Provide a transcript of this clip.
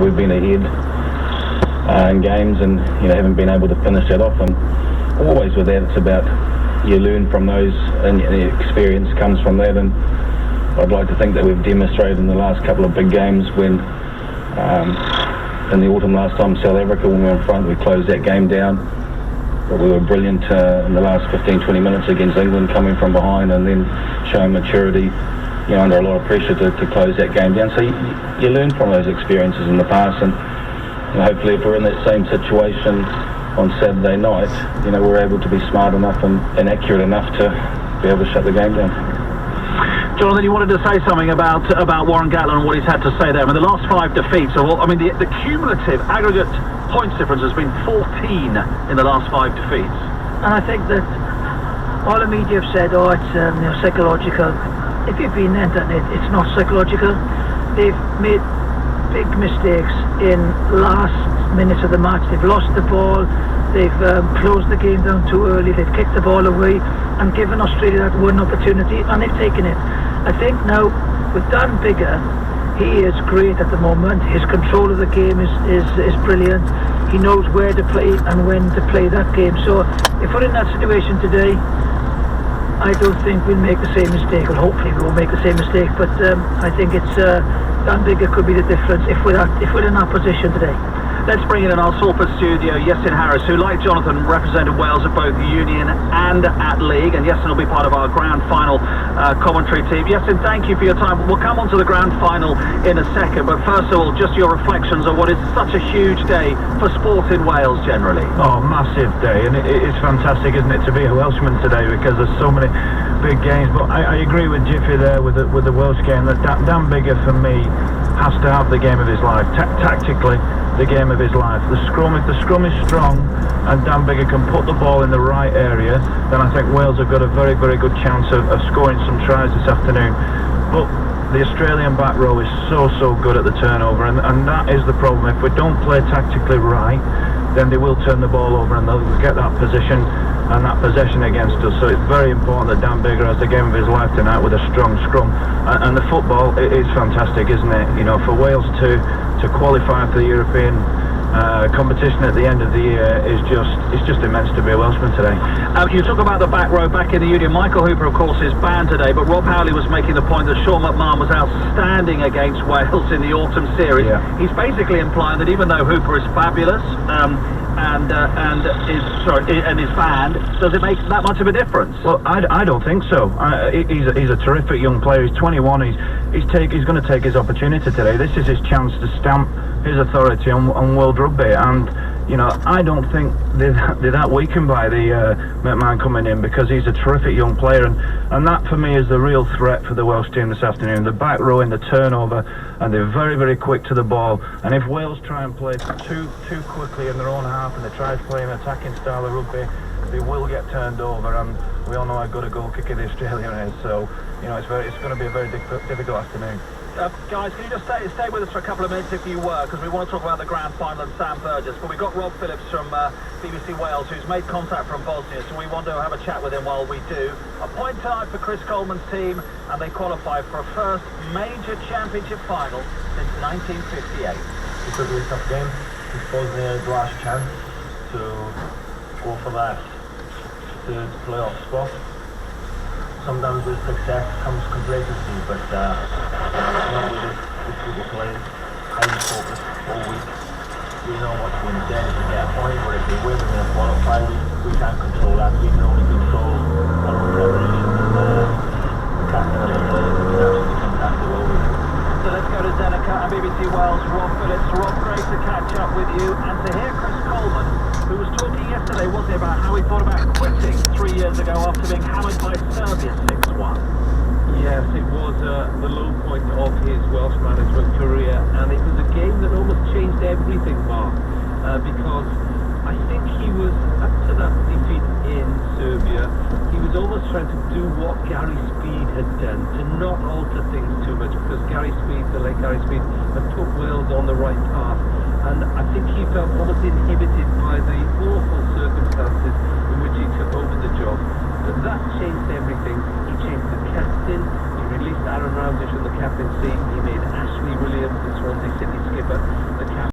we've been ahead in games and haven't been able to finish that off. And always with that, it's about you learn from those, and the experience comes from that. And I'd like to think that we've demonstrated in the last couple of big games when in the autumn last time, South Africa, when we were in front, we closed that game down. But we were brilliant in the last 15-20 minutes against England, coming from behind and then showing maturity, under a lot of pressure to close that game down. So you learn from those experiences in the past, and hopefully if we're in that same situation on Saturday night, we're able to be smart enough and accurate enough to be able to shut the game down. Jonathan, you wanted to say something about Warren Gatland and what he's had to say there. I mean, the last 5 defeats, the cumulative aggregate points difference has been 14 in the last 5 defeats. And I think that all the media have said, it's psychological. If you've been there, it's not psychological. They've made big mistakes in last minutes of the match. They've lost the ball. They've closed the game down too early. They've kicked the ball away and given Australia that one opportunity, and they've taken it. I think now with Dan Biggar, he is great at the moment. His control of the game is brilliant. He knows where to play and when to play that game. So if we're in that situation today, I don't think we'll make the same mistake. Well, hopefully we won't make the same mistake. But I think it's Dan Biggar could be the difference if we're in that position today. Let's bring in our Salford studio, Iestyn Harris, who, like Jonathan, represented Wales at both Union and at League, and Iestyn will be part of our grand final commentary team. Iestyn, thank you for your time. We'll come on to the grand final in a second, but first of all, just your reflections on what is such a huge day for sport in Wales generally. Oh, massive day, and it's fantastic, isn't it, to be a Welshman today, because there's so many big games. But I agree with Jiffy there with the Welsh game, that Dan Biggar, for me, has to have the game of his life. Tactically, the game of his life. If the scrum is strong and Dan Biggar can put the ball in the right area, then I think Wales have got a very, very good chance of scoring some tries this afternoon. But the Australian back row is so good at the turnover, and that is the problem. If we don't play tactically right, then they will turn the ball over and they'll get that position and that possession against us. So it's very important that Dan Biggar has the game of his life tonight with a strong scrum. And the football, it's fantastic, isn't it? For Wales to qualify for the European competition at the end of the year it's just immense to be a Welshman today. You talk about the back row back in the Union. Michael Hooper, of course, is banned today, but Rob Howley was making the point that Sean McMahon was outstanding against Wales in the autumn series. Yeah. He's basically implying that even though Hooper is fabulous and is banned, does it make that much of a difference? Well, I don't think so. He's a terrific young player. He's 21. He's going to take his opportunity today. This is his chance to stamp his authority on world rugby, and I don't think they're that weakened by the McMahon coming in, because he's a terrific young player, and that for me is the real threat for the Welsh team this afternoon. The back row in the turnover, and they're very, very quick to the ball, and if Wales try and play too quickly in their own half and they try to play an attacking style of rugby, they will get turned over, and we all know how good a goal kicker the Australian is. So it's going to be a very difficult afternoon. Guys, can you just stay with us for a couple of minutes if you were, because we want to talk about the grand final and Sam Burgess, but we've got Rob Phillips from BBC Wales, who's made contact from Bosnia, so we want to have a chat with him while we do. A point tonight for Chris Coleman's team, and they qualify for a first major championship final since 1958. It's a really tough game. It's Bosnia's last chance to go for that third playoff spot. Sometimes with success comes complacency, but not with this group of players. Highly focused all week. We know what's going to get if we get a point, but if they win, we're going to qualify. We can't control that. We can only control our own preparation, and the captain of the players has been absolutely fantastic all week. So let's go to Zenica and BBC Wales, Rob Phillips. Rob, great to catch up with you, and to hear Chris Coleman, who was talking yesterday, wasn't he, about how he thought about quitting 3 years ago after being hammered by Serbia 6-1. Yes, it was the low point of his Welsh management career, and it was a game that almost changed everything, Mark, because I think he was, up to that defeat in Serbia, he was almost trying to do what Gary Speed had done, to not alter things too much, because Gary Speed had put Wales on the right path. And I think he felt almost inhibited by the awful circumstances in which he took over the job. But that changed everything. He changed the captain, he released Aaron Ramsey from the captaincy, he made Ashley Williams the Swansea City